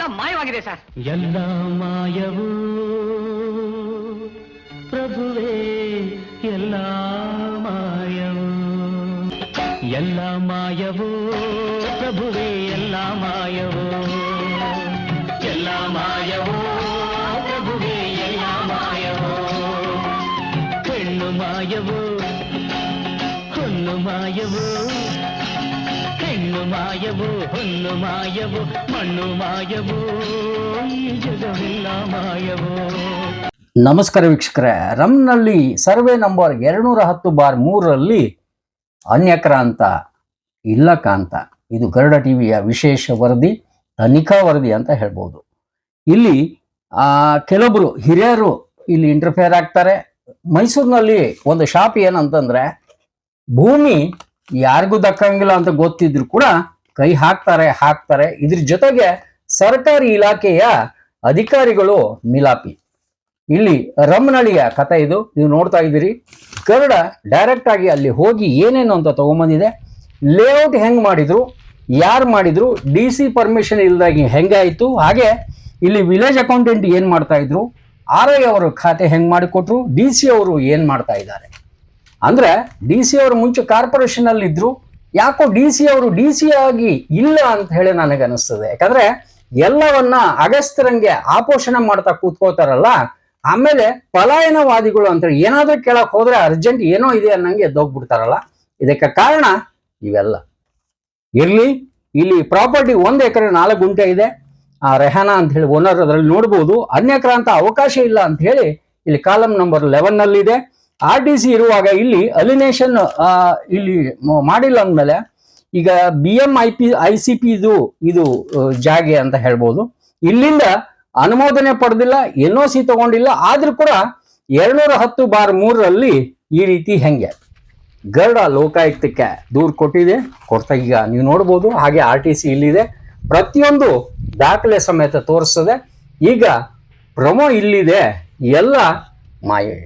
ಎಲ್ಲ ಮಾಯವಾಗಿದೆ ಸರ್. ಎಲ್ಲ ಮಾಯವೂ ಪ್ರಭುವೇ, ಎಲ್ಲ ಮಾಯವೂ, ಎಲ್ಲ ಮಾಯವೂ ಪ್ರಭುವೇ, ಎಲ್ಲ ಮಾಯವೂ, ಎಲ್ಲ ಮಾಯವೂ ಪ್ರಭುವೇ, ಎಲ್ಲ ಮಾಯವೂ, ಹೆಣ್ಣು ಮಾಯವೂ, ಹೊನ್ನು ಮಾಯವೂ, ಹೆಣ್ಣು ಮಾಯವೂ, ಹೊನ್ನು ಮಾಯವೂ, ಮಣ್ಣು ಮಾಯವೂ, ಈ ಜಗವೆಲ್ಲ ಮಾಯವೂ. ನಮಸ್ಕಾರ ವೀಕ್ಷಕರೇ, ರಮ್ನಲ್ಲಿ ಸರ್ವೆ ನಂಬರ್ 210/3ರಲ್ಲಿ ಅನ್ಯಕ್ರಾಂತ ಇಲ್ಲ ಕಾಂತ, ಇದು ಗರುಡ ಟಿವಿಯ ವಿಶೇಷ ವರದಿ, ತನಿಖಾ ವರದಿ ಅಂತ ಹೇಳ್ಬೋದು. ಇಲ್ಲಿ ಕೆಲವೊಬ್ರು ಹಿರಿಯರು ಇಲ್ಲಿ ಇಂಟರ್ಫಿಯರ್ ಆಗ್ತಾರೆ. ಮೈಸೂರಿನಲ್ಲಿ ಒಂದು ಶಾಪ್ ಏನಂತಂದ್ರೆ, ಭೂಮಿ ಯಾರಿಗೂ ದಕ್ಕಂಗಿಲ್ಲ ಅಂತ ಗೊತ್ತಿದ್ರು ಕೂಡ ಕೈ ಹಾಕ್ತಾರೆ. ಇದ್ರ ಜೊತೆಗೆ ಸರ್ಕಾರಿ ಇಲಾಖೆಯ ಅಧಿಕಾರಿಗಳು ಮಿಲಾಪಿ. ಇಲ್ಲಿ ರಮ್ನಳ್ಳಿಯ ಕಥೆ ಇದು, ನೀವು ನೋಡ್ತಾ ಇದ್ದೀರಿ. ಗರುಡ ಡೈರೆಕ್ಟ್ ಆಗಿ ಅಲ್ಲಿ ಹೋಗಿ ಏನೇನು ಅಂತ ತಗೊಂಬಂದಿದೆ, ಲೇಔಟ್ ಹೆಂಗ್ ಮಾಡಿದ್ರು, ಯಾರು ಮಾಡಿದ್ರು, DC ಪರ್ಮಿಷನ್ ಇಲ್ದಾಗಿ ಹೆಂಗಾಯಿತು, ಹಾಗೆ ಇಲ್ಲಿ ವಿಲೇಜ್ ಅಕೌಂಟೆಂಟ್ ಏನ್ ಮಾಡ್ತಾ ಇದ್ರು, RI ಅವರು ಖಾತೆ ಹೆಂಗ್ ಮಾಡಿಕೊಟ್ರು, DC ಅವರು ಏನ್ ಮಾಡ್ತಾ ಇದ್ದಾರೆ. ಅಂದ್ರೆ DC ಅವರು ಮುಂಚೆ ಕಾರ್ಪೊರೇಷನ್ ಅಲ್ಲಿ ಇದ್ರು, ಯಾಕೋ DC ಅವರು DC ಆಗಿ ಇಲ್ಲ ಅಂತ ಹೇಳಿ ನನಗೆ ಅನಿಸ್ತದೆ. ಯಾಕಂದ್ರೆ ಎಲ್ಲವನ್ನ ಅಗಸ್ತ್ಯರಂಗೆ ಆಪೋಷಣೆ ಮಾಡ್ತಾ ಕೂತ್ಕೋತಾರಲ್ಲ, ಆಮೇಲೆ ಪಲಾಯನವಾದಿಗಳು ಅಂತೇಳಿ ಏನಾದ್ರೂ ಕೇಳಕ್ ಹೋದ್ರೆ ಅರ್ಜೆಂಟ್ ಏನೋ ಇದೆ ಅನ್ನಂಗೆ ಎದ್ದೋಗ್ಬಿಡ್ತಾರಲ್ಲ. ಇದಕ್ಕೆ ಕಾರಣ ಇವೆಲ್ಲ ಇರ್ಲಿ. ಇಲ್ಲಿ ಪ್ರಾಪರ್ಟಿ 1 ಎಕರೆ 4 ಗುಂಟೆ ಇದೆ. ರೆಹಾನಾ ಅಂತ ಹೇಳಿ ಓನರ್ ಅದರಲ್ಲಿ ನೋಡ್ಬೋದು. ಅನ್ಯಕ್ರಾಂತ ಅವಕಾಶ ಇಲ್ಲ ಅಂತ ಹೇಳಿ ಇಲ್ಲಿ ಕಾಲಮ್ ನಂಬರ್ 11 ನಲ್ಲಿ ಇದೆ. RTC ಇರುವಾಗ ಇಲ್ಲಿ ಅಲಿನೇಷನ್ ಇಲ್ಲಿ ಮಾಡಿಲ್ಲ ಅಂದ್ಮೇಲೆ ಈಗ BMICP ಇದು ಜಾಗೆ ಅಂತ ಹೇಳ್ಬೋದು. ಇಲ್ಲಿಂದ ಅನುಮೋದನೆ ಪಡೆದಿಲ್ಲ, NOC ತಗೊಂಡಿಲ್ಲ. ಆದ್ರೂ ಕೂಡ 210/3ರಲ್ಲಿ ಈ ರೀತಿ ಹೆಂಗೆ ಗರುಡ ಲೋಕಾಯುಕ್ತಕ್ಕೆ ದೂರು ಕೊಡ್ತಾ ಈಗ ನೀವು ನೋಡ್ಬೋದು. ಹಾಗೆ RTC ಇಲ್ಲಿದೆ, ಪ್ರತಿಯೊಂದು ದಾಖಲೆ ಸಮೇತ ತೋರಿಸ್ತದೆ. ಈಗ ಪ್ರೊಮೋ ಇಲ್ಲಿದೆ, ಎಲ್ಲ ಮಾಯೆ.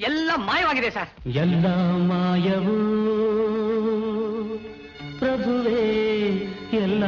ಎಲ್ಲ ಮಾಯವಾಗಿದೆ ಸರ್. ಎಲ್ಲ ಮಾಯವೂ ಪ್ರಭುವೇ, ಎಲ್ಲ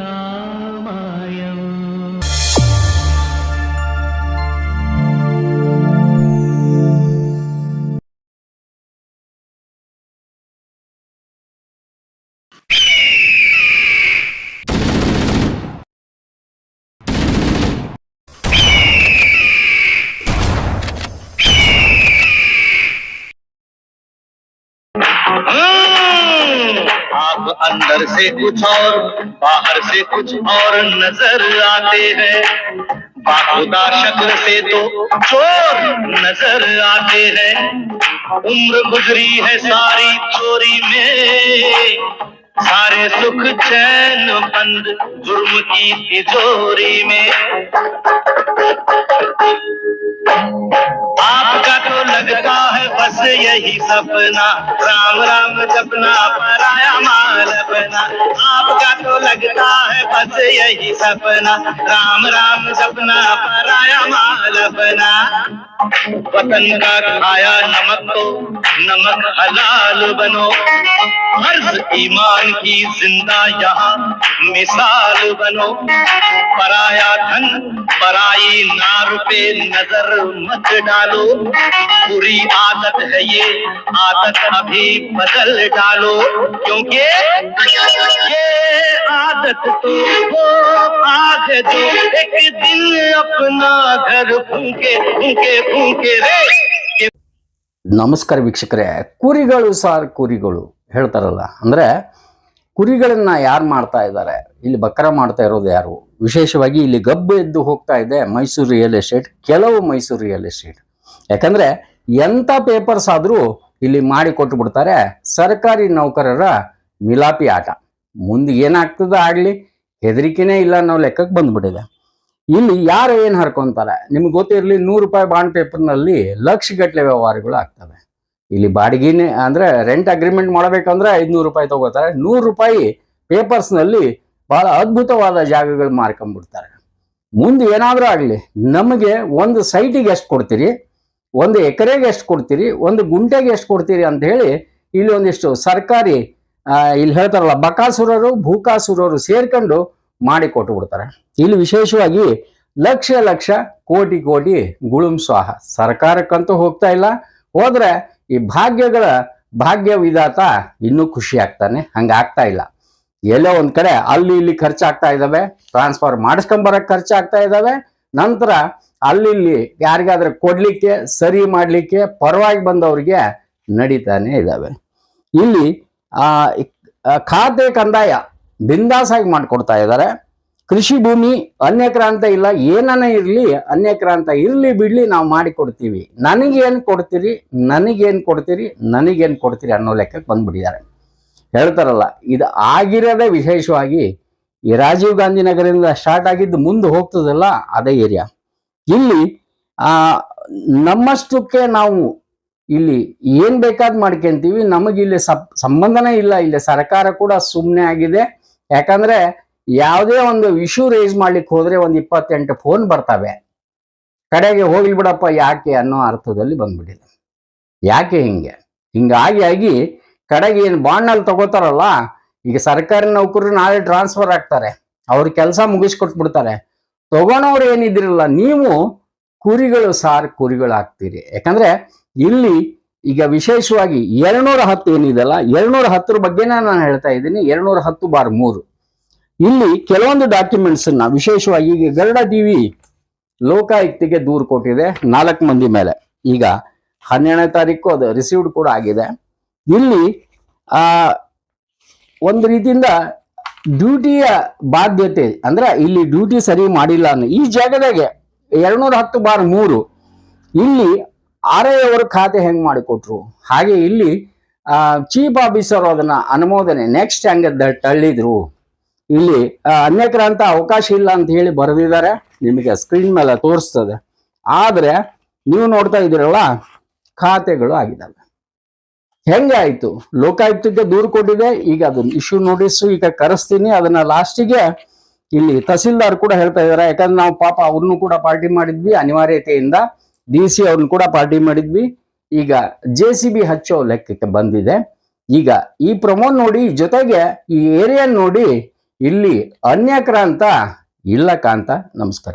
आप अंदर से कुछ और बाहर से कुछ और नजर आते हैं। बाखुदा शक्ल से तो चोर नजर आते हैं। उम्र गुजरी है सारी चोरी में, सारे सुख चैन बंद जुर्म की तिजोरी में। आपका तो लगता है बस यही सपना, राम राम जपना पराया माल अपना। आपका तो लगता है बस यही सपना, राम राम जपना पराया माल अपना। वतन का खाया नमक तो नमक हलाल बनो, फर्ज ईमान की जिंदा यहाँ मिसाल बनो। पराया धन पराई नार पे नजर मत डालो, बुरी आदत है ये आदत अभी बदल डालो। क्योंकि ये आदत तो वो आग जो एक दिन अपना घर फूके फूके फूके रे। ನಮಸ್ಕಾರ ವೀಕ್ಷಕರೇ, ಕುರಿಗಳು ಸಾರ್ ಕುರಿಗಳು ಹೇಳ್ತಾರಲ್ಲ, ಅಂದ್ರೆ ಕುರಿಗಳನ್ನ ಯಾರು ಮಾಡ್ತಾ ಇದ್ದಾರೆ, ಇಲ್ಲಿ ಬಕರ ಮಾಡ್ತಾ ಇರೋದು ಯಾರು? ವಿಶೇಷವಾಗಿ ಇಲ್ಲಿ ಗಬ್ಬು ಎದ್ದು ಹೋಗ್ತಾ ಇದೆ ಮೈಸೂರು ರಿಯಲ್ ಎಸ್ಟೇಟ್, ಕೆಲವು ಮೈಸೂರು ರಿಯಲ್ ಎಸ್ಟೇಟ್. ಯಾಕಂದ್ರೆ ಎಂಥ ಪೇಪರ್ಸ್ ಆದರೂ ಇಲ್ಲಿ ಮಾಡಿ ಕೊಟ್ಟು ಬಿಡ್ತಾರೆ. ಸರ್ಕಾರಿ ನೌಕರರ ಮಿಲಾಪಿ ಆಟ. ಮುಂದೆ ಏನಾಗ್ತದ ಆಗ್ಲಿ, ಹೆದರಿಕೆನೇ ಇಲ್ಲ ಅನ್ನೋ ಲೆಕ್ಕಕ್ಕೆ ಬಂದ್ಬಿಟ್ಟಿದೆ. ಇಲ್ಲಿ ಯಾರು ಏನು ಹರ್ಕೊಂತಾರೆ ನಿಮ್ಗೆ ಗೊತ್ತಿರಲಿ, 100 ರೂಪಾಯಿ ಬಾಂಡ್ ಪೇಪರ್ನಲ್ಲಿ ಲಕ್ಷಗಟ್ಟಲೆ ವ್ಯವಹಾರಗಳು ಆಗ್ತವೆ. ಇಲ್ಲಿ ಬಾಡಿಗೆನೇ ಅಂದ್ರೆ ರೆಂಟ್ ಅಗ್ರಿಮೆಂಟ್ ಮಾಡಬೇಕಂದ್ರೆ 500 ರೂಪಾಯಿ ತಗೋತಾರೆ. 100 ರೂಪಾಯಿ ಪೇಪರ್ಸ್ನಲ್ಲಿ ಬಹಳ ಅದ್ಭುತವಾದ ಜಾಗಗಳು ಮಾರ್ಕೊಂಡ್ಬಿಡ್ತಾರೆ. ಮುಂದೆ ಏನಾದರೂ ಆಗಲಿ, ನಮಗೆ ಒಂದು ಸೈಟಿಗೆ ಎಷ್ಟು ಕೊಡ್ತೀರಿ, ಒಂದು ಎಕರೆಗೆ ಎಷ್ಟು ಕೊಡ್ತೀರಿ, ಒಂದು ಗುಂಟೆಗೆ ಎಷ್ಟು ಕೊಡ್ತೀರಿ ಅಂತ ಹೇಳಿ ಇಲ್ಲಿ ಒಂದಿಷ್ಟು ಸರ್ಕಾರಿ ಇಲ್ಲಿ ಹೇಳ್ತಾರಲ್ಲ ಬಕಾಸುರರು ಭೂಕಾಸುರರು ಸೇರ್ಕೊಂಡು ಮಾಡಿ ಕೊಟ್ಟು ಬಿಡ್ತಾರೆ. ಇಲ್ಲಿ ವಿಶೇಷವಾಗಿ ಲಕ್ಷ ಲಕ್ಷ ಕೋಟಿ ಕೋಟಿ ಗುಳುಂ ಸ್ವಾಹ. ಸರ್ಕಾರಕ್ಕಂತೂ ಹೋಗ್ತಾ ಇಲ್ಲ, ಹೋದ್ರೆ ಈ ಭಾಗ್ಯ ವಿಧಾತ ಇನ್ನೂ ಖುಷಿ ಆಗ್ತಾನೆ. ಹಂಗಾಗ್ತಾ ಇಲ್ಲ. ಎಲ್ಲೋ ಒಂದ್ ಕಡೆ ಅಲ್ಲಿ ಇಲ್ಲಿ ಖರ್ಚಾಗ್ತಾ ಇದ್ದಾವೆ, ಟ್ರಾನ್ಸ್ಫರ್ ಮಾಡಿಸ್ಕೊಂಬರಕ್ ಖರ್ಚಾಗ್ತಾ ಇದ್ದಾವೆ. ನಂತರ ಅಲ್ಲಿ ಯಾರಿಗಾದ್ರೆ ಕೊಡ್ಲಿಕ್ಕೆ ಸರಿ ಮಾಡ್ಲಿಕ್ಕೆ ಪರವಾಗಿ ಬಂದವ್ರಿಗೆ ನಡೀತಾನೆ ಇದ್ದಾವೆ. ಇಲ್ಲಿ ಖಾತೆ ಕಂದಾಯ ಬಿಂದಾಸಾಗಿ ಮಾಡಿಕೊಡ್ತಾ ಇದ್ದಾರೆ. ಕೃಷಿ ಭೂಮಿ ಅನ್ಯಕ್ರಾಂತ ಇಲ್ಲ, ಏನನ್ನ ಇರಲಿ ಅನ್ಯಕ್ರಾಂತ ಇರಲಿ ಬಿಡ್ಲಿ ನಾವು ಮಾಡಿ ಕೊಡ್ತೀವಿ, ನನಗೇನು ಕೊಡ್ತೀರಿ ಅನ್ನೋ ಲೆಕ್ಕಕ್ಕೆ ಬಂದ್ಬಿಟ್ಟಿದ್ದಾರೆ. ಹೇಳ್ತಾರಲ್ಲ, ಇದು ಆಗಿರೋದೇ ವಿಶೇಷವಾಗಿ ಈ ರಾಜೀವ್ ಗಾಂಧಿ ನಗರದಿಂದ ಸ್ಟಾರ್ಟ್ ಆಗಿದ್ದು ಮುಂದೆ ಹೋಗ್ತದಲ್ಲ ಅದೇ ಏರಿಯಾ. ಇಲ್ಲಿ ನಮ್ಮಷ್ಟಕ್ಕೆ ನಾವು ಇಲ್ಲಿ ಏನ್ ಬೇಕಾದ್ ಮಾಡ್ಕೊಂತೀವಿ, ನಮಗಿಲ್ಲಿ ಸಂಬಂಧನೇ ಇಲ್ಲ. ಇಲ್ಲಿ ಸರ್ಕಾರ ಕೂಡ ಸುಮ್ಮನೆ ಆಗಿದೆ. ಯಾಕಂದ್ರೆ ಯಾವುದೇ ಒಂದು ಇಶ್ಯೂ ರೇಸ್ ಮಾಡ್ಲಿಕ್ಕೆ ಹೋದ್ರೆ ಒಂದು 28 ಫೋನ್ ಬರ್ತವೆ. ಕಡೆಗೆ ಹೋಗ್ಲಿ ಬಿಡಪ್ಪ ಯಾಕೆ ಅನ್ನೋ ಅರ್ಥದಲ್ಲಿ ಬಂದ್ಬಿಟ್ಟಿದೆ. ಯಾಕೆ ಹಿಂಗಾಗಿ ಕಡೆಗೆ ಏನು ಬಾಂಡ್ನಲ್ಲಿ ತಗೋತಾರಲ್ಲ, ಈಗ ಸರ್ಕಾರಿ ನೌಕರರು ನಾಳೆ ಟ್ರಾನ್ಸ್ಫರ್ ಆಗ್ತಾರೆ, ಅವ್ರ ಕೆಲಸ ಮುಗಿಸ್ಕೊಟ್ಬಿಡ್ತಾರೆ. ತಗೋಣವ್ರು ಏನಿದಿರಲ್ಲ, ನೀವು ಕುರಿಗಳು ಆಗ್ತೀರಿ. ಯಾಕಂದ್ರೆ ಇಲ್ಲಿ ಈಗ ವಿಶೇಷವಾಗಿ 210 ಏನಿದೆಲ್ಲ, 210 ಬಗ್ಗೆನೇ ನಾನು ಹೇಳ್ತಾ ಇದ್ದೀನಿ. 210/3 ಇಲ್ಲಿ ಕೆಲವೊಂದು ಡಾಕ್ಯುಮೆಂಟ್ಸ್ ಅನ್ನ ವಿಶೇಷವಾಗಿ ಈಗ ಗರುಡ ಟಿವಿ ಲೋಕಾಯುಕ್ತಿಗೆ ದೂರು ಕೊಟ್ಟಿದೆ 4 ಮಂದಿ ಮೇಲೆ. ಈಗ 12ನೇ ತಾರೀಕು ಅದು ರಿಸೀವ್ಡ್ ಕೂಡ ಆಗಿದೆ. ಇಲ್ಲಿ ಒಂದು ರೀತಿಯಿಂದ ಡ್ಯೂಟಿಯ ಬಾಧ್ಯತೆ ಅಂದ್ರೆ ಇಲ್ಲಿ ಡ್ಯೂಟಿ ಸರಿ ಮಾಡಿಲ್ಲ ಅನ್ನೋ ಈ ಜಾಗದಾಗೆ 210/3 ಇಲ್ಲಿ RI ಅವರು ಖಾತೆ ಹೆಂಗ್ ಮಾಡಿಕೊಟ್ರು, ಹಾಗೆ ಇಲ್ಲಿ ಚೀಫ್ ಆಫೀಸರ್ ಅದನ್ನ ಅನುಮೋದನೆ ನೆಕ್ಸ್ಟ್ ಹಂಗೆ ತಳ್ಳಿದ್ರು. ಇಲ್ಲಿ ಅನ್ಯಕ್ರಾಂತ ಅವಕಾಶ ಇಲ್ಲ ಅಂತ ಹೇಳಿ ಬರೆದಿದ್ದಾರೆ, ನಿಮಗೆ ಸ್ಕ್ರೀನ್ ಮೇಲೆ ತೋರಿಸ್ತದೆ. ಆದ್ರೆ ನೀವು ನೋಡ್ತಾ ಇದ್ದೀರಲ್ಲ, ಖಾತೆಗಳು ಆಗಿದ್ದಾವೆ. ಹೆಂಗೆ ಆಯ್ತು? ಲೋಕಾಯುಕ್ತಕ್ಕೆ ದೂರು ಕೊಟ್ಟಿದೆ. ಈಗ ಅದನ್ನ ಇಶ್ಯೂ ನೋಟಿಸ್ ಈಗ ಕರೆಸ್ತೀನಿ. ಅದನ್ನ ಲಾಸ್ಟಿಗೆ ಇಲ್ಲಿ ತಹಸೀಲ್ದಾರ್ ಕೂಡ ಹೇಳ್ತಾ ಇದ್ದಾರೆ. ಯಾಕಂದ್ರೆ ನಾವು ಪಾಪ ಅವ್ರನ್ನು ಕೂಡ ಪಾರ್ಟಿ ಮಾಡಿದ್ವಿ ಅನಿವಾರ್ಯತೆಯಿಂದ, DC ಅವ್ರನ್ನ ಕೂಡ ಪಾರ್ಟಿ ಮಾಡಿದ್ವಿ. ಈಗ JCB ಹಚ್ಚೋ ಲೆಕ್ಕಕ್ಕೆ ಬಂದಿದೆ. ಈಗ ಈ ಪ್ರಮೋ ನೋಡಿ, ಜೊತೆಗೆ ಈ ಏರಿಯಾ ನೋಡಿ, ಇಲ್ಲಿ ಅನ್ಯಕ್ರಾಂತ ಇಲ್ಲ ಕಾಂತ. ನಮಸ್ಕಾರ.